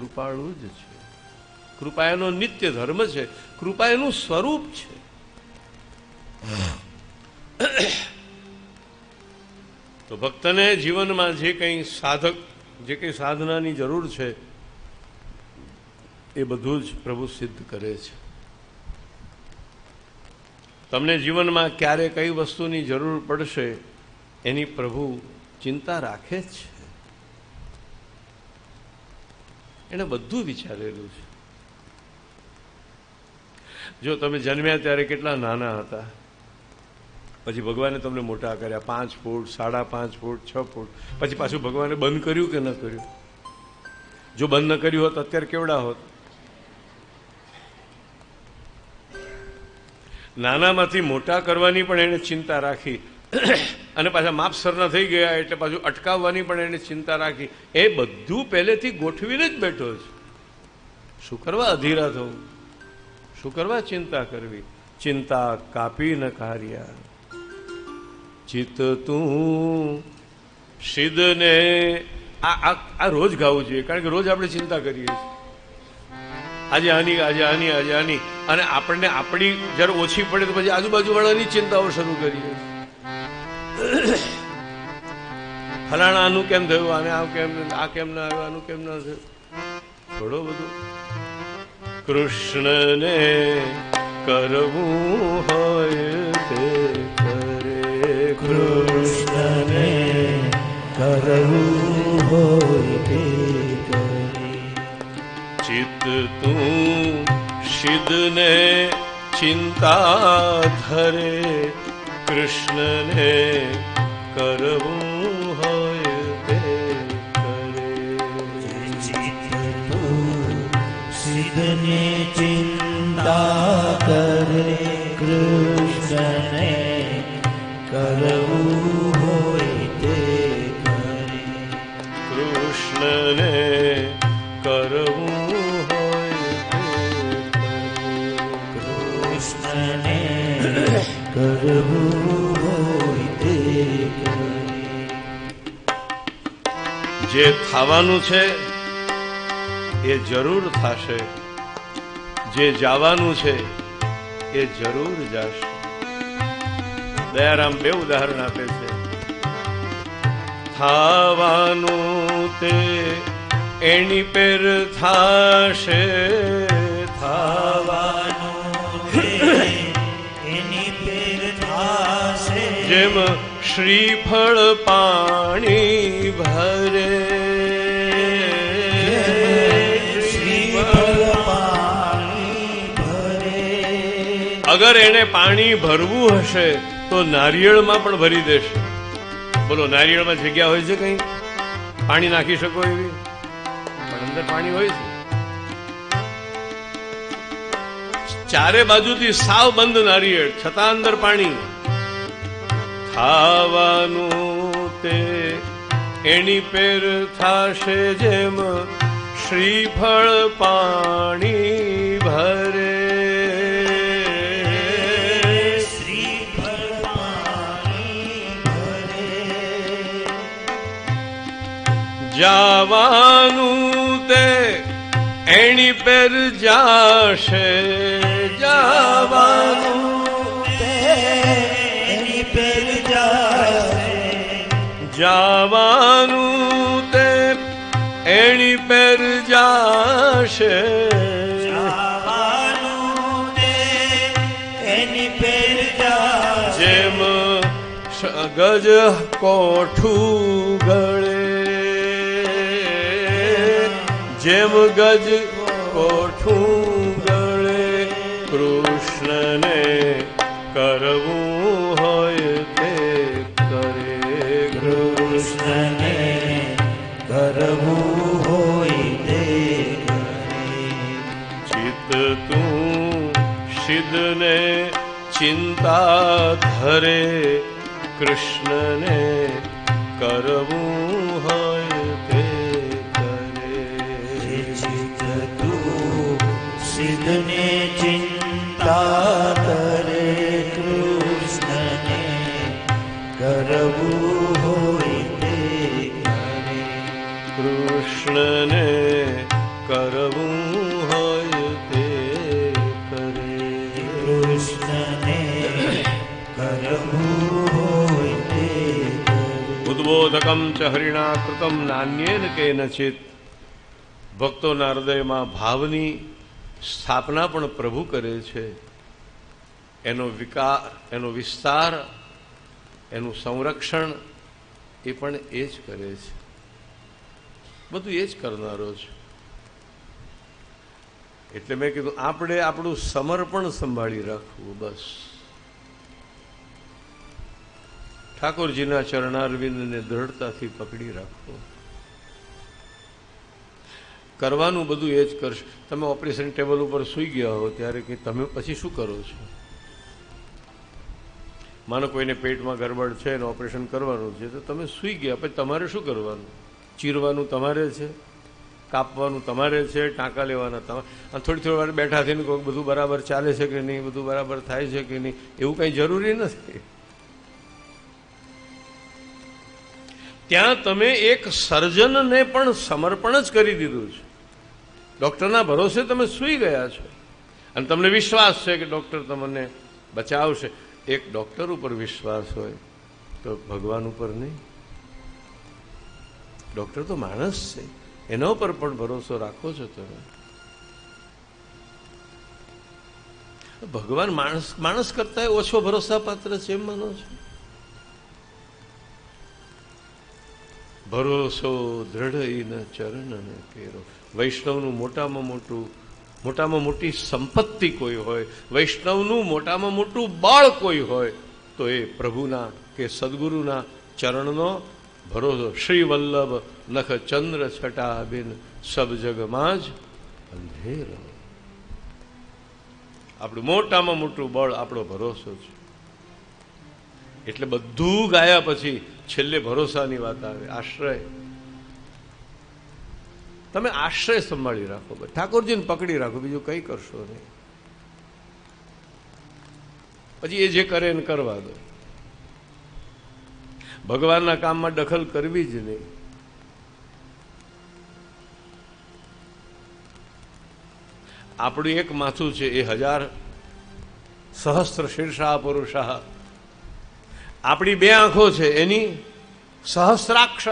કૃપાળુ જ છે. કૃપા એનો નિત્ય ધર્મ છે, કૃપા એનું સ્વરૂપ છે. તો ભક્તને જીવનમાં જે કંઈ સાધક, જે કંઈ સાધનાની જરૂર છે એ બધું જ પ્રભુ સિદ્ધ કરે છે. તમને જીવનમાં ક્યારે કઈ વસ્તુની જરૂર પડશે એની પ્રભુ ચિંતા રાખે જ છે. એણે બધું વિચારેલું છે. જો તમે જન્મ્યા ત્યારે કેટલા નાના હતા, પછી ભગવાને તમને મોટા કર્યા 5 ફૂટ, 5.5 ફૂટ, 6 ફૂટ, પછી પાછું ભગવાને બંધ કર્યું કે ન કર્યું? જો બંધ ન કર્યું હોત અત્યારે કેવડા હોત? નાનામાંથી મોટા કરવાની પણ એને ચિંતા રાખી, અને પાછા માપસરના થઈ ગયા એટલે પાછું અટકાવવાની પણ એને ચિંતા રાખી. એ બધું પહેલેથી ગોઠવીને જ બેઠો છે. શું કરવા અધીરા થવું? શું કરવા ચિંતા કરવી? ચિંતા કાપી ન કાર્યા ચિત્ત તું સિદ્ધને. આ રોજ ગાવું જોઈએ, કારણ કે રોજ આપણે ચિંતા કરીએ છીએ. આજે આની, આજે આની, આજે આની, અને આપણને આપણી જયારે ઓછી પડે તો પછી આજુબાજુ વાળાની ચિંતાઓ શરૂ કરીએ. ફલાણા આનું કેમ થયું, આને આ કેમ ના આવ્યું, આનું કેમ ના થયું, થોડો બધું. કૃષ્ણને કરવું હોય તે કરે, કૃષ્ણને કરવું હોય તે કરે. ચિત્ત તું સિદ્ધને ચિંતા ધરે, કૃષ્ણને કરવું હોય તે કરે. સિદ્ધને ચિંતા કરે, કૃષ્ણને કરવું હોય તે કરે. કૃષ્ણને કરવું હોય તે કરે. કૃષ્ણને કરવું હોય તે કરે. જે થવાનું છે એ જરૂર થશે, જે જવાનું છે એ જરૂર જશે. દયારામ 2 ઉદાહરણ આપે છે. થવાનું તે એની પેર થાશે, થવાનું તે એની પેર થાશે. જેમ શ્રીફળ પાણી ભરે, અગર એને પાણી ભરવું હશે તો નારિયેળમાં પણ ભરી દેશે. બોલો, નારિયેળમાં જગ્યા હોય છે કઈ પાણી નાખી શકો એવી? પણ અંદર પાણી હોય છે. ચારે બાજુથી સાવ બંધ નારિયેળ, છતાં અંદર પાણી. ખાવાનું તે એની પેર થાશે, જેમ શ્રીફળ પાણી ભરે. જવાનું તે એની પેર જાશે, જવાનું તે એની પેર જાશે. જવાનું તે એની પેર જાશે, જવાનું તે એની પેર જાશે. જેમ ગજ કોઠું ગળે, જેમ ગજ કોઠું ગળે. કૃષ્ણને કરવું હોય તે કરે, કૃષ્ણને કરવું હોય તે કરે. ચિત્ત તું સિદ્ધને ચિંતા ધરે, કૃષ્ણને કરવું હોય તે કરે. સિદ્ધને ચિંતા કરે, કૃષ્ણને કરવું હોય તે કરે. કૃષ્ણને કરવું હોય તે કરે. કૃષ્ણને કરવું હોય તે કરે. ઉદ્બોધકમ ચ હરિણા કૃતમ નાન્યેન કેનચિત. ભક્તોના હૃદયમાં ભાવની સ્થાપના પણ પ્રભુ કરે છે. એનો વિકાર, એનો વિસ્તાર, એનું સંરક્ષણ એ પણ એ જ કરે છે. બધું એ જ કરનારો છે. એટલે મેં કીધું આપણે આપણું સમર્પણ સંભાળી રાખવું. બસ ઠાકોરજીના ચરણારવિંદને દ્રઢતાથી પકડી રાખવો. કરવાનું બધું એ જ કરશે. તમે ઓપરેશન ટેબલ ઉપર સૂઈ ગયા હો ત્યારે કે તમે પછી શું કરો છો? માનો કોઈને પેટમાં ગરબડ છે અને ઓપરેશન કરવાનું છે તો તમે સૂઈ ગયા, પછી તમારે શું કરવાનું? ચીરવાનું તમારે છે, કાપવાનું તમારે છે, ટાંકા લેવાના તમારે. અને થોડી વાર બેઠા થઈને કોઈ બધું બરાબર ચાલે છે કે નહીં, બધું બરાબર થાય છે કે નહીં, એવું કંઈ જરૂરી નથી. ત્યાં તમે એક સર્જનને પણ સમર્પણ જ કરી દીધું છે. ડૉક્ટરના ભરોસે તમે સૂઈ ગયા છો અને તમને વિશ્વાસ છે કે ડૉક્ટર તમને બચાવશે. એક ડૉક્ટર ઉપર વિશ્વાસ હોય તો ભગવાન ઉપર નહીં. ડૉક્ટર તો માણસ છે, એના ઉપર પણ ભરોસો રાખો છો તમે. ભગવાન માણસ કરતા ઓછો ભરોસા પાત્ર છે એમ માનો છો? ભરોસો દ્રઢ ચરણ કેરો. વૈષ્ણવનું મોટામાં મોટી સંપત્તિ કોઈ હોય, વૈષ્ણવનું મોટામાં મોટું બળ કોઈ હોય તો એ પ્રભુના કે સદગુરુના ચરણનો ભરોસો. શ્રી વલ્લભ નખ ચંદ્ર છટા બિન સબ જગમાં જ અંધેરો. આપણું મોટામાં મોટું બળ આપણો ભરોસો છે. એટલે બધું ગાયા પછી છેલ્લે ભરોસાની વાત આવે, આશ્રય. તમે આશ્રય સંભાળી રાખો, ઠાકોરજીને પકડી રાખો, બીજું કંઈ કરશો નહીં. પછી એ જે કરે એને કરવા દો. ભગવાનના કામમાં દખલ કરવી જ નહીં. આપણું એક માથું છે એ 1000 સહસ્ત્ર શીર્ષા પુરુષા. આપણી 2 આંખો છે એની સહસ્ત્રાક્ષ.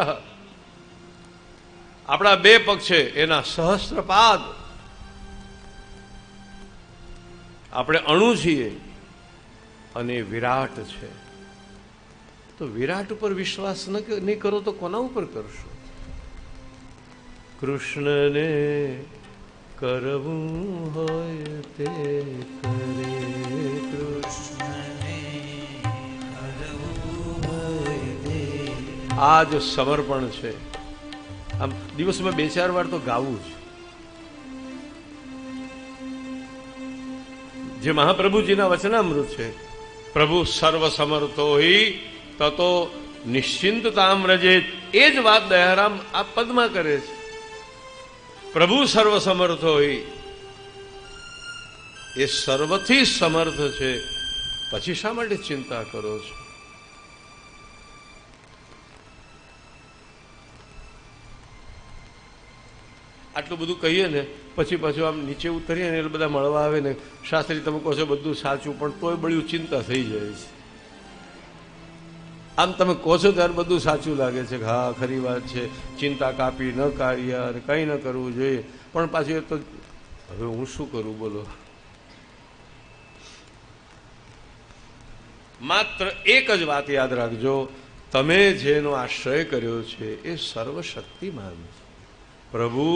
આપણા 2 પગ છે એના સહસ્ત્રપાદ. આપણે અણુ છીએ અને વિરાટ છે. તો વિરાટ ઉપર વિશ્વાસ નહીં કરો તો કોના ઉપર કરશો? કૃષ્ણને કરવું હોય તે કરે. કૃષ્ણને કરવું હોય તે. આ જ સમર્પણ છે. આમ દિવસમાં 2-4 વાર તો ગાવું છે. જે મહાપ્રભુજીના વચનામૃત છે, પ્રભુ સર્વ સમર્થો હિ તતો નિશ્ચિંતતામ રજેત. એ જ વાત દયારામ આ પદમાં કરે છે. પ્રભુ સર્વ સમર્થો હિ, એ સર્વથી સમર્થ છે, પછી શા માટે ચિંતા કરો છો? આટલું બધું કહીએ ને પછી પાછું આમ નીચે ઉતરીએ ને એટલે બધા મળવા આવે ને, શાસ્ત્રી તમે કહો છો બધું સાચું, પણ તોય બળ્યું ચિંતા થઈ જાય છે. આમ તમે કહો છો ત્યારે બધું સાચું લાગે છે કે હા ખરી વાત છે, ચિંતા કાપી ન કાર્ય અને કંઈ ન કરવું જોઈએ, પણ પાછું એ તો હવે હું શું કરું બોલો. માત્ર એક જ વાત યાદ રાખજો, તમે જેનો આશ્રય કર્યો છે એ સર્વશક્તિમાન છે. પ્રભુ